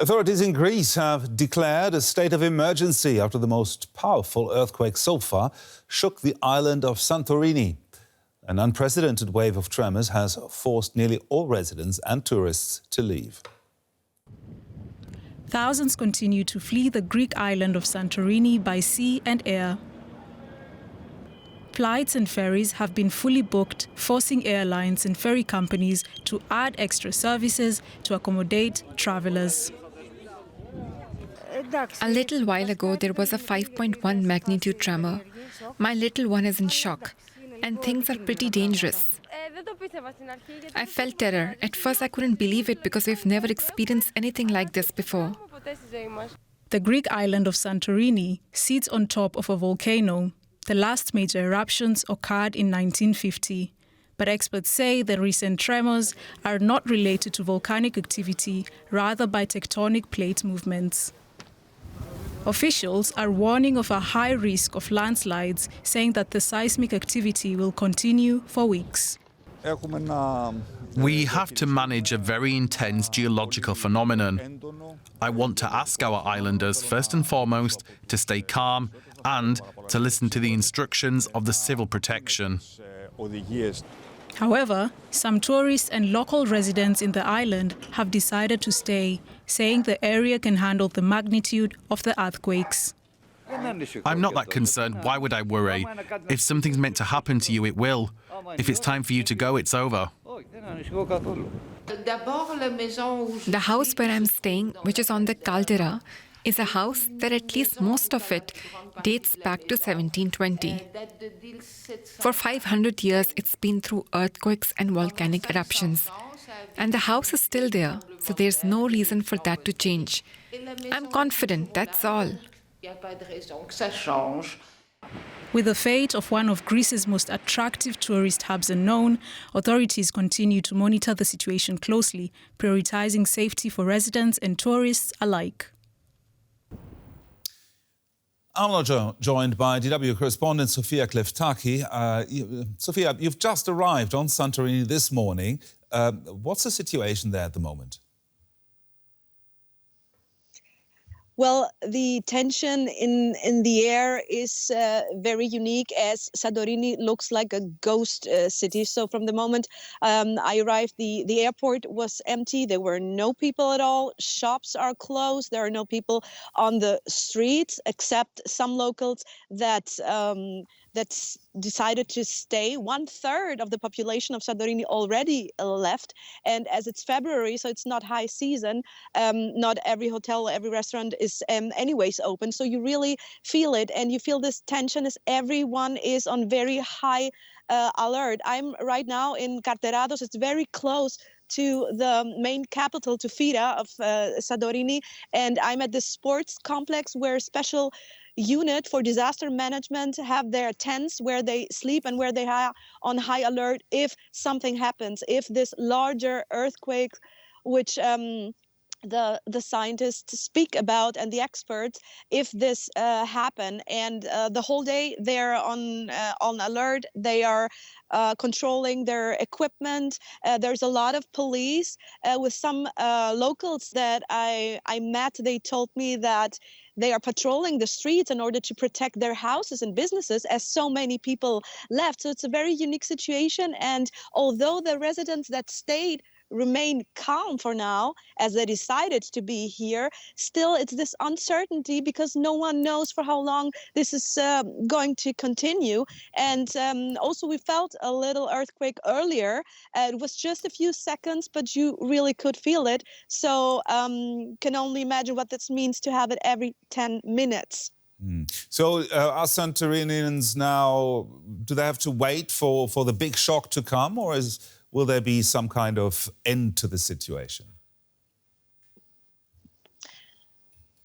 Authorities in Greece have declared a state of emergency after the most powerful earthquake so far shook the island of Santorini. An unprecedented wave of tremors has forced nearly all residents and tourists to leave. Thousands continue to flee the Greek island of Santorini by sea and air. Flights and ferries have been fully booked, forcing airlines and ferry companies to add extra services to accommodate travelers. A little while ago, there was a 5.1 magnitude tremor. My little one is in shock, and things are pretty dangerous. I felt terror. At first, I couldn't believe it because we've never experienced anything like this before. The Greek island of Santorini sits on top of a volcano. The last major eruptions occurred in 1950. But experts say the recent tremors are not related to volcanic activity, rather by tectonic plate movements. Officials are warning of a high risk of landslides, saying that the seismic activity will continue for weeks. We have to manage a very intense geological phenomenon. I want to ask our islanders, first and foremost, to stay calm and to listen to the instructions of the civil protection. However, some tourists and local residents in the island have decided to stay, saying the area can handle the magnitude of the earthquakes. I'm not that concerned. Why would I worry? If something's meant to happen to you, it will. If it's time for you to go, it's over. The house where I'm staying, which is on the caldera, is a house that at least most of it dates back to 1720. For 500 years, it's been through earthquakes and volcanic eruptions. And the house is still there, so there's no reason for that to change. I'm confident, that's all. With the fate of one of Greece's most attractive tourist hubs unknown, authorities continue to monitor the situation closely, prioritizing safety for residents and tourists alike. I'm now joined by DW correspondent Sofia Kleftaki. Sofia, you've just arrived on Santorini this morning. What's the situation there at the moment? Well, the tension in the air is very unique, as Santorini looks like a ghost city. So from the moment I arrived, the airport was empty. There were no people at all. Shops are closed. There are no people on the streets except some locals that decided to stay. 1/3 of the population of Santorini already left. And as it's February, so it's not high season, not every hotel, every restaurant is anyways open. So you really feel it, and you feel this tension as everyone is on very high alert. I'm right now in Carterados. It's very close to the main capital, to Fira of Santorini, and I'm at this sports complex where special unit for disaster management have their tents where they sleep and where they are on high alert if something happens, if this larger earthquake, which the scientists speak about and the experts, if this happen. And the whole day they're on alert. They are controlling their equipment. There's a lot of police. With some locals that I met, they told me that they are patrolling the streets in order to protect their houses and businesses, as so many people left. So it's a very unique situation. And although the residents that stayed remain calm for now, as they decided to be here, still it's this uncertainty because no one knows for how long this is going to continue. And also we felt a little earthquake earlier. It was just a few seconds, but you really could feel it. So can only imagine what this means to have it every 10 minutes. So are Santorinians now, do they have to wait for the big shock to come, or will there be some kind of end to the situation?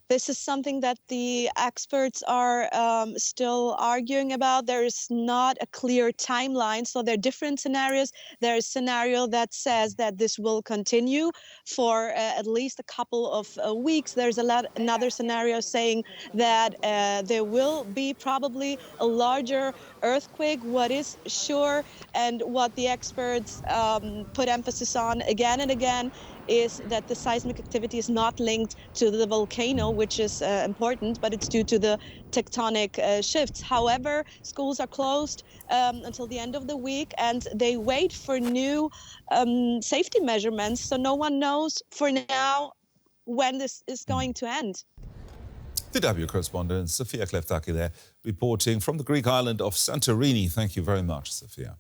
This is something that the experts are still arguing about. There is not a clear timeline, so there are different scenarios. There is a scenario that says that this will continue for at least a couple of weeks. There's another scenario saying that there will be probably a larger earthquake. What is sure and what the experts put emphasis on again and again is that the seismic activity is not linked to the volcano, which is important, but it's due to the tectonic shifts. However, schools are closed until the end of the week, and they wait for new safety measurements. So no one knows for now when this is going to end. DW correspondent Sophia Kleftaki there, reporting from the Greek island of Santorini. Thank you very much, Sophia.